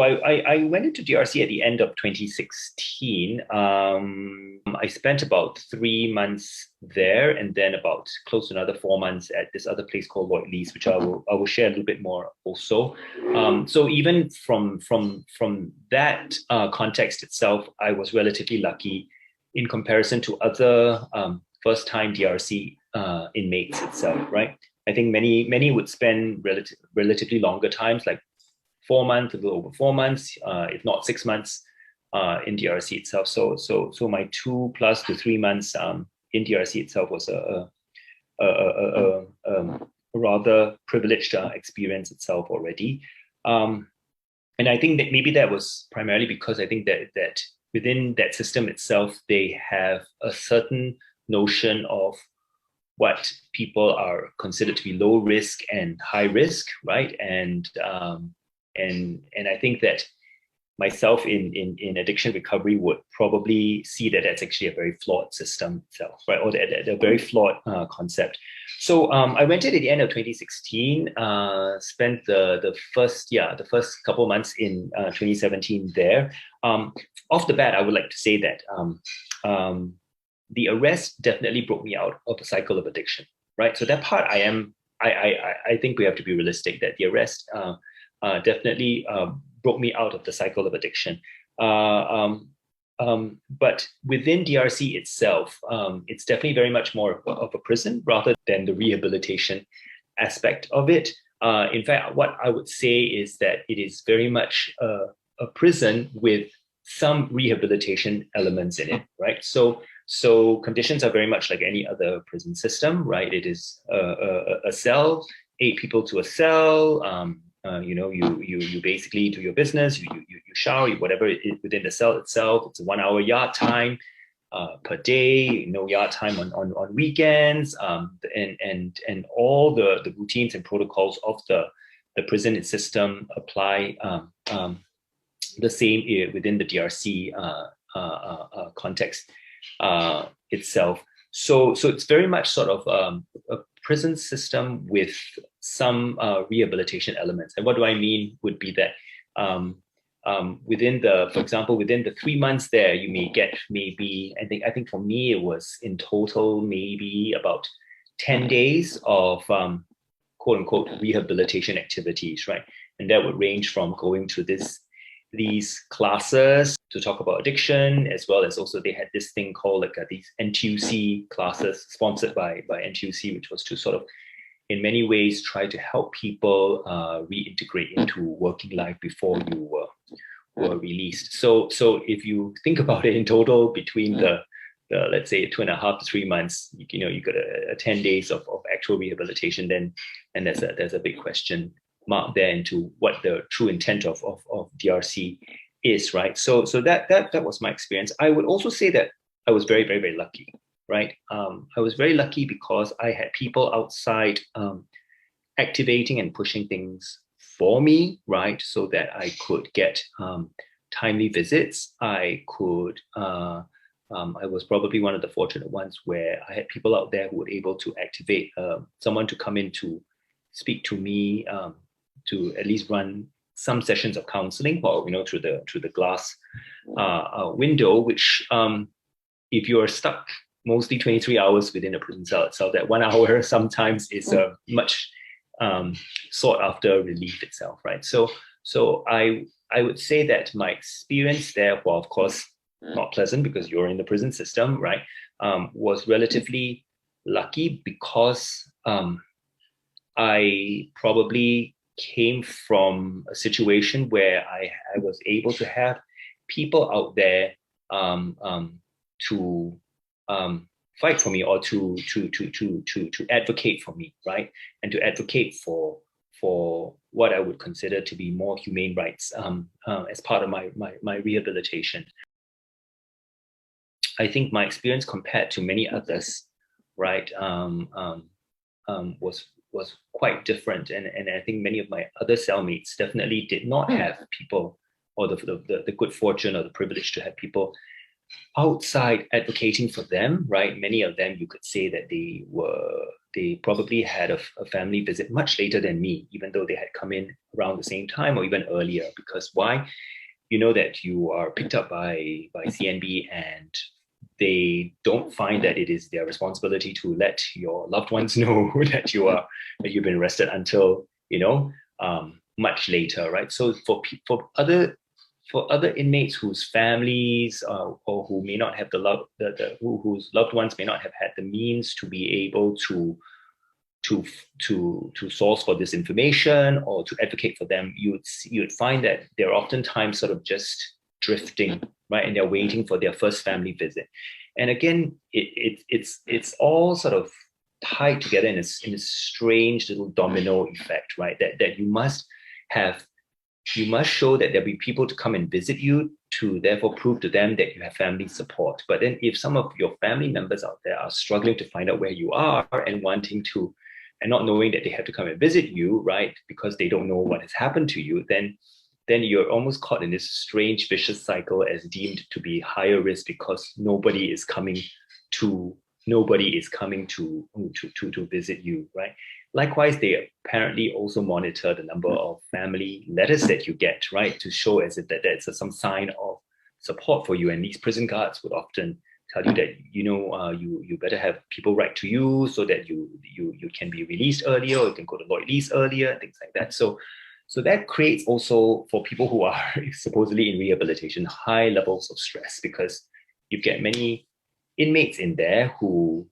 I went into DRC at the end of 2016. I spent about 3 months there, and then about close to another 4 months at this other place called Lloyd Lee's, which I will share a little bit more also. So even from that context itself, I was relatively lucky in comparison to other first-time DRC inmates itself, right? I think many would spend relatively longer times, like 4 months, a little over 4 months, if not 6 months, in DRC itself. So my 2 plus to 3 months in DRC itself was a rather privileged experience itself already. And I think that maybe that was primarily because I think that within that system itself, they have a certain notion of what people are considered to be low risk and high risk, right? And I think that myself in addiction recovery would probably see that that's actually a very flawed system itself, right? Or a very flawed concept. So I went in at the end of 2016, spent the first couple of months in 2017 there. Off the bat, I would like to say that the arrest definitely broke me out of the cycle of addiction, right? So that part I think we have to be realistic that the arrest definitely broke me out of the cycle of addiction. But within DRC itself, it's definitely very much more of a prison rather than the rehabilitation aspect of it. In fact, what I would say is that it is very much a prison with some rehabilitation elements in it, right? So conditions are very much like any other prison system, right? It is a cell, 8 people to a cell. You basically do your business, you shower, whatever within the cell itself. It's a 1 hour yard time per day, no yard time on weekends, and all the routines and protocols of the prison system apply the same within the DRC context itself. So it's very much sort of a prison system with some rehabilitation elements. And what do I mean would be that for example, within the 3 months there, you may get maybe, I think for me, it was in total maybe about 10 days of quote unquote rehabilitation activities, right? And that would range from going to these classes to talk about addiction, as well as also they had this thing called like these NTUC classes sponsored by NTUC, which was to sort of in many ways try to help people reintegrate into working life before you were released. So if you think about it in total between the let's say 2.5 to 3 months, you got a 10 days of actual rehabilitation, then and there's a big question mark there into what the true intent of DRC is, right? So that was my experience. I would also say that I was very, very, very lucky, right? I was very lucky because I had people outside activating and pushing things for me, right? So that I could get timely visits. I was probably one of the fortunate ones where I had people out there who were able to activate someone to come in to speak to me, to at least run some sessions of counseling, or through the glass window. Which, if you are stuck mostly 23 hours within a prison cell itself, that 1 hour sometimes is a much sought after relief itself, right? So I would say that my experience there, while of course not pleasant because you're in the prison system, right, was relatively lucky because I probably came from a situation where I was able to have people out there to fight for me, or to advocate for me, right, and to advocate for what I would consider to be more humane rights as part of my rehabilitation. I think my experience compared to many others, right, was quite different, and I think many of my other cellmates definitely did not have people, or the good fortune or the privilege to have people outside advocating for them, right? Many of them, you could say that they were they probably had a family visit much later than me, even though they had come in around the same time or even earlier. Because why? You know that you are picked up by CNB, and they don't find that it is their responsibility to let your loved ones know that you've been arrested until much later, right? So for other inmates whose families or who may not have whose loved ones may not have had the means to be able to source for this information or to advocate for them, you'd find that they're oftentimes sort of just drifting, right? And they're waiting for their first family visit. And again, it's all sort of tied together in a strange little domino effect, right? That you must show that there'll be people to come and visit you to therefore prove to them that you have family support. But then if some of your family members out there are struggling to find out where you are and not knowing that they have to come and visit you, right, because they don't know what has happened to you, then you're almost caught in this strange vicious cycle as deemed to be higher risk because nobody is coming to visit you, right? Likewise, they apparently also monitor the number of family letters that you get, right, to show as if that's some sign of support for you. And these prison guards would often tell you that you better have people write to you so that you can be released earlier, or you can go to Lloyd Lee's earlier, things like that. So that creates also, for people who are supposedly in rehabilitation, high levels of stress, because you get many inmates in there who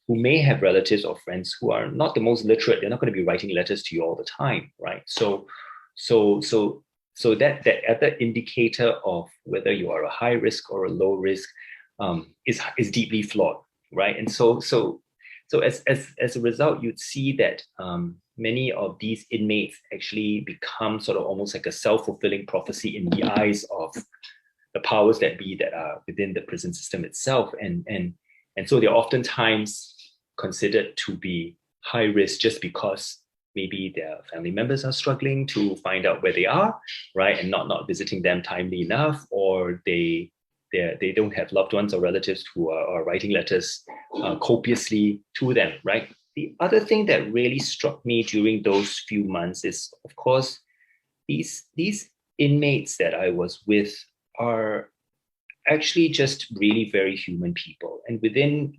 may have relatives or friends who are not the most literate. They're not going to be writing letters to you all the time, right? So that other indicator of whether you are a high risk or a low risk is deeply flawed, right? And so as a result, you'd see that many of these inmates actually become sort of almost like a self-fulfilling prophecy in the eyes of the powers that be that are within the prison system itself, and so they're oftentimes considered to be high risk just because maybe their family members are struggling to find out where they are, right, and not visiting them timely enough, or they don't have loved ones or relatives who are writing letters copiously to them, right? The other thing that really struck me during those few months is, of course, these inmates that I was with are actually just really very human people. And within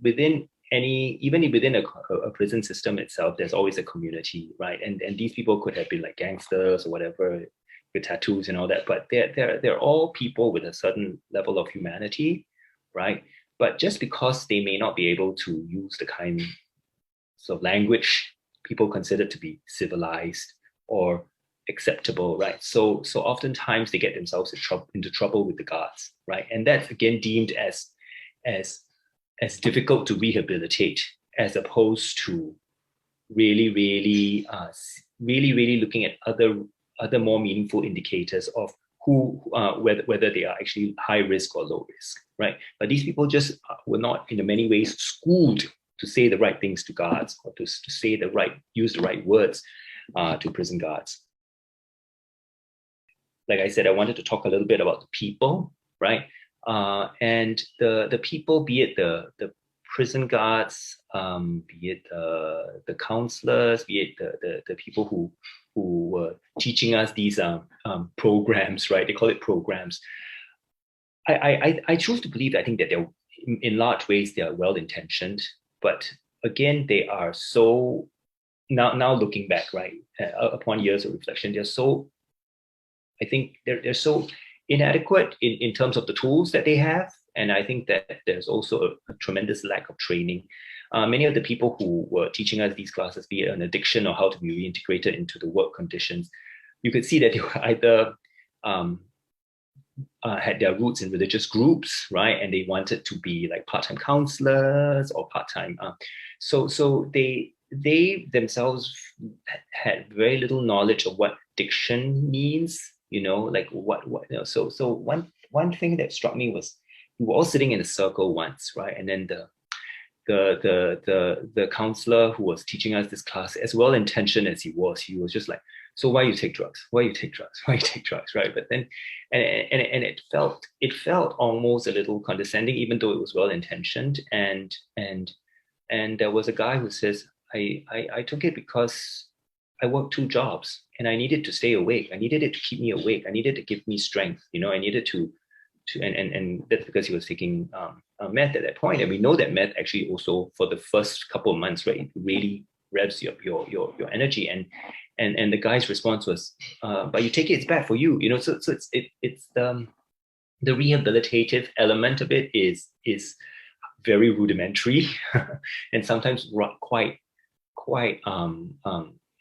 a prison system itself, there's always a community, right? And these people could have been like gangsters or whatever, with tattoos and all that, but they're all people with a certain level of humanity, right? But just because they may not be able to use the kind of language people consider to be civilized or acceptable, right? So oftentimes they get themselves into trouble with the guards, right? And that's again deemed as difficult to rehabilitate, as opposed to really looking at other more meaningful indicators of whether they are actually high risk or low risk, right? But these people just were not in many ways schooled to say the right things to guards, or to use the right words to prison guards. Like I said, I wanted to talk a little bit about the people, right? And the people, be it the prison guards, be it the counselors, be it the people who were teaching us these programs, right? They call it programs. I choose to believe, I think that they're, in large ways, they are well-intentioned, but again, they are so, now looking back, right, upon years of reflection, they're so, I think they're so inadequate in terms of the tools that they have. And I think that there's also a tremendous lack of training. Many of the people who were teaching us these classes, be it an addiction or how to be reintegrated into the work conditions, you could see that they were either had their roots in religious groups, right? And they wanted to be like part-time counselors or part-time. So they themselves had very little knowledge of what addiction means, like what. So one thing that struck me was, we were all sitting in a circle once, right? And then the counselor who was teaching us this class, as well-intentioned as he was just like, so why you take drugs? Why you take drugs? Why you take drugs? Right? But then, and it felt almost a little condescending, even though it was well-intentioned. And And there was a guy who says, I took it because I worked 2 jobs and I needed to stay awake. I needed it to keep me awake. I needed to give me strength. I needed to and that's because he was taking meth at that point. And we know that meth actually also for the first couple of months, right, it really revs your energy. And the guy's response was, but you take it, it's bad for you. So it's the rehabilitative element of it is very rudimentary and sometimes quite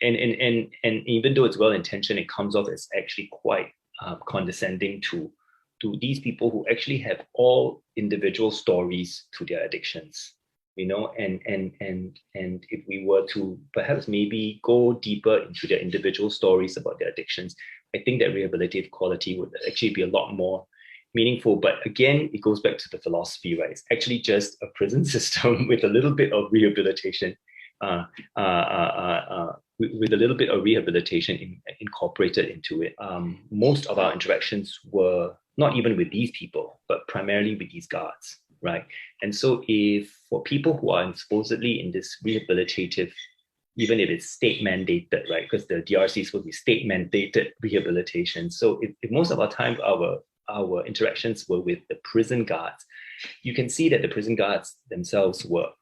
and even though it's well intentioned, it comes off as actually quite condescending to these people who actually have all individual stories to their addictions, and if we were to perhaps maybe go deeper into their individual stories about their addictions, I think that rehabilitative quality would actually be a lot more meaningful. But again, it goes back to the philosophy, right? It's actually just a prison system with a little bit of rehabilitation, with a little bit of rehabilitation incorporated into it. Most of our interactions were not even with these people, but primarily with these guards, right? And so if for people who are supposedly in this rehabilitative, even if it's state mandated, right? Because the DRC is supposed to be state mandated rehabilitation. So if most of our time, our interactions were with the prison guards, you can see that the prison guards themselves were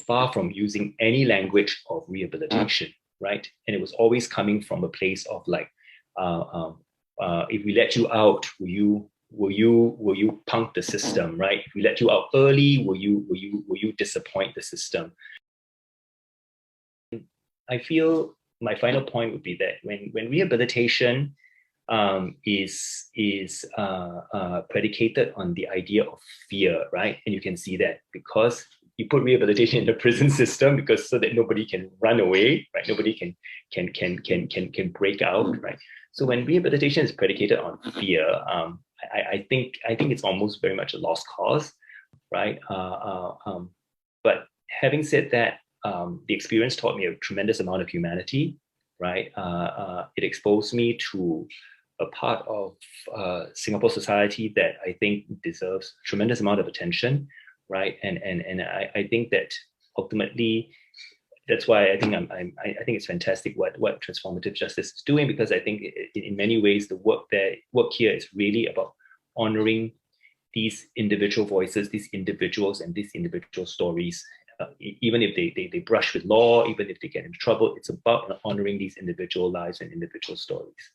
far from using any language of rehabilitation, right? And it was always coming from a place of like, if we let you out, will you punk the system, right? If we let you out early, will you disappoint the system? I feel my final point would be that when rehabilitation is predicated on the idea of fear, right? And you can see that because you put rehabilitation in the prison system because so that nobody can run away, right? Nobody can break out, right? So when rehabilitation is predicated on fear, I think it's almost very much a lost cause, right? But having said that, the experience taught me a tremendous amount of humanity, right? It exposed me to a part of Singapore society that I think deserves a tremendous amount of attention, right? And I think that ultimately, that's why I think I think it's fantastic what Transformative Justice is doing, because I think in many ways the work here is really about honoring these individual voices, these individuals, and these individual stories. Even if they brush with law, even if they get into trouble, it's about honoring these individual lives and individual stories.